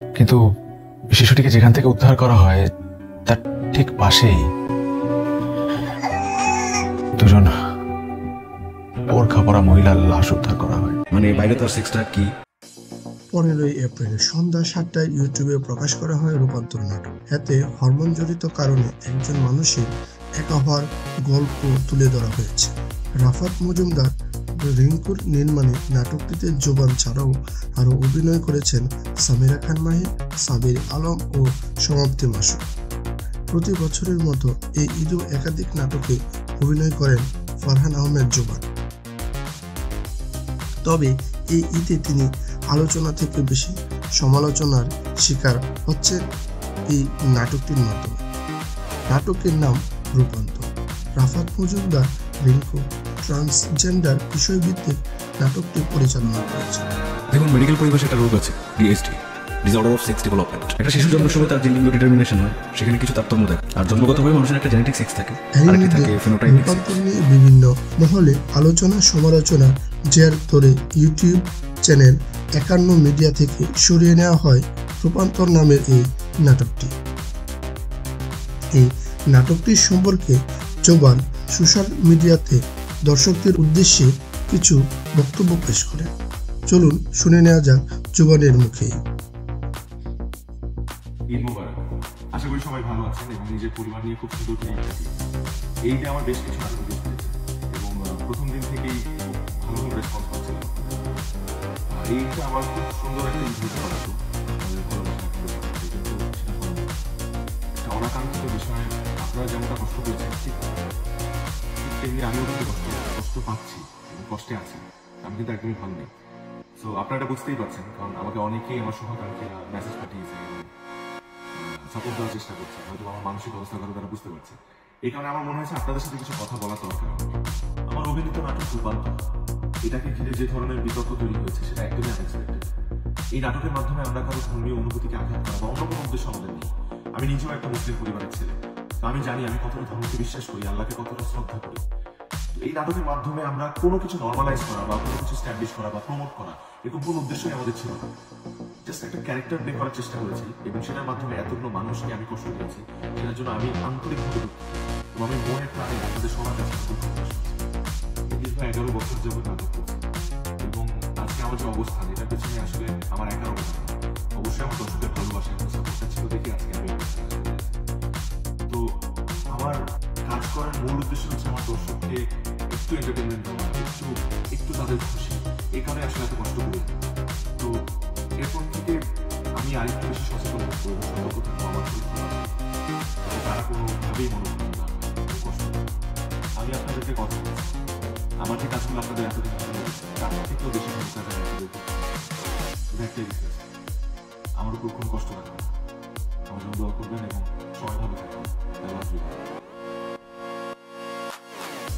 কিন্তু শিশুটিকে যেখান থেকে উদ্ধার করা হয় তার ঠিক পাশেই দুজন বোরখা পরা মহিলার লাশ উদ্ধার করা হয়। মানে বাইরে তার সেক্সটা কি? 15 এপ্রিল সন্ধ্যা 7টায় ইউটিউবে প্রকাশ করা হয় রূপান্তর নাটক। এতে হরমোন জড়িত কারণে একজন মানুষের একা হওয়ার গল্প তুলে ধরা হয়েছে। রাফাত মজুমদার রিঙ্কুর নির্মাণে নাটকটিতে জোবান ছাড়াও আরও অভিনয় করেছেন সামিরা খান মাহি, সাবির আলম ও সমাপ্তি মাসুদ। প্রতি বছরের মতো এই ঈদেও একাধিক নাটকে অভিনয় করেন ফারহান আহমেদ জোবান। তবে এই ঈদে তিনি আলোচনা থেকে বেশি সমালোচনার শিকার হচ্ছে এই নাটকটির মাধ্যমে। নাটকের নাম রূপান্তর। রাফাত মজুমদার রিঙ্কু ট্রান্সজেন্ডার বিষয়ভিত্তিক নাটকটি পরিচালনা করেছে। দেখুন, মেডিকেল পরিভাষায় একটা রোগ আছে, DSD, disorder of sex development. একটা শিশু জন্মের সময় তার যে লিঙ্গ ডিটারমিনেশন হয় সেখানে কিছু তারতম্য থাকে, আর জন্মগতভাবে মানুষের একটা জেনেটিক সেক্স থাকে, আরেকটি থাকে ফিনোটাইপিক সেক্স। রূপান্তর নিয়ে বিভিন্ন মহলে আলোচনা সমালোচনা জের ধরে ইউটিউব চ্যানেল 51 মিডিয়া থেকে সরিয়ে নেওয়া হয় রূপান্তর নামের এই নাটকটি। এই নাটকটির সম্পর্কে জোবান সোশ্যাল মিডিয়াতে দর্শকদের উদ্দেশ্যে কিছু বক্তব্য পেশ করেন। চলুন শুনে নেওয়া যাক জোবানের মুখে। ঈদ মোবারক। আশা করি সবাই ভালো আছেন এবং নিজের পরিবার নিয়ে খুব সুন্দর করে ঈদ কাটিয়েছেন। এইটা আমার বেশ কিছু নাটক হয়েছে এবং প্রথম দিন থেকেই খুব ভালো রেসপন্স পাচ্ছিলাম। এইটা আমার খুব সুন্দর একটা ঈদ হতে পারতো, একটা অনাকাঙ্ক্ষিত বিষয়ে আপনারা যেমনটা কষ্ট পেয়েছেন ঠিক তেমনি আমিও কিন্তু কষ্ট পাচ্ছি এবং কষ্টে আছি। আমি কিন্তু একদমই ভালো নেই। সো আপনারা এটা বুঝতেই পারছেন, কারণ আমাকে অনেকেই আমার শুভাকাঙ্ক্ষীরা মেসেজ পাঠিয়েছে, সাপোর্ট দেওয়ার চেষ্টা করছে, হয়তো আমার মানসিক অবস্থার কথা তারা বুঝতে পারছে। এই কারণে আমার মনে হয়েছে আপনাদের সাথে কিছু কথা বলা দরকার। আমার অভিনীত নাটক রূপান্তর, এটাকে ঘিরে যে ধরনের বিতর্ক তৈরি হয়েছে সেটা একদমই আনএক্সপেক্টেড। এই নাটকের মাধ্যমে আমরা কারো ধর্মীয় অনুভূতিকে আঘাত করা বা অন্য কোনো উদ্দেশ্য আমাদের নেই। আমি নিজেও একটা মুসলিম পরিবারের ছেলে, তো আমি জানি আমি কতটা ধর্মকে বিশ্বাস করি, আল্লাহকে কতটা শ্রদ্ধা করি। এই নাটকের মাধ্যমে আমরা কোনো কিছু নর্মালাইজ করা বা কোনো কিছু স্ট্যাবলিশ করা বা প্রমোট করা এরকম কোনো উদ্দেশ্যই আমাদের ছিল না। জাস্ট একটা ক্যারেক্টার প্লে করার চেষ্টা করেছি এবং সেটার মাধ্যমে এতগুলো মানুষকে আমি কষ্ট দিয়েছি, সেটার জন্য আমি আন্তরিকভাবে দুঃখিত এবং আমি মনের প্রাণে আপনাদের সবার কাছে দীর্ঘ 11 বছর যাবত নাটক করছি এবং আজকে আমার যে অবস্থান এটার পেছনে আসলে আমার একার অবস্থান, অবশ্যই আমার দর্শকের ভালোবাসা এবং সাপোর্টটা ছিল দেখে আজকে আমি। তো আমার কাজ করার মূল উদ্দেশ্য হচ্ছে আমার দর্শককে একটু এন্টারটেনমেন্ট দেওয়া, একটু তাদের খুশি, এই কারণে আসলে এত কষ্ট করি। তো এরপর থেকে আমি আরেকটু বেশি সচেতন থাকবো এবং সতর্ক থাকবো আমার পরীক্ষা যাতে তারা কোনোভাবেই মনে করেন না কষ্ট। আমি আপনাদেরকে কথা বলছি, আমার যে কাজগুলো আপনাদের এতদিন ভালো লেগেছে তার থেকেও বেশি ভালো কাজ আমি আপনাদের একটাই রিকোয়েস্ট, আমার উপর কোনো কষ্ট রাখবেন না, আমার জন্য দোয়া করবেন এবং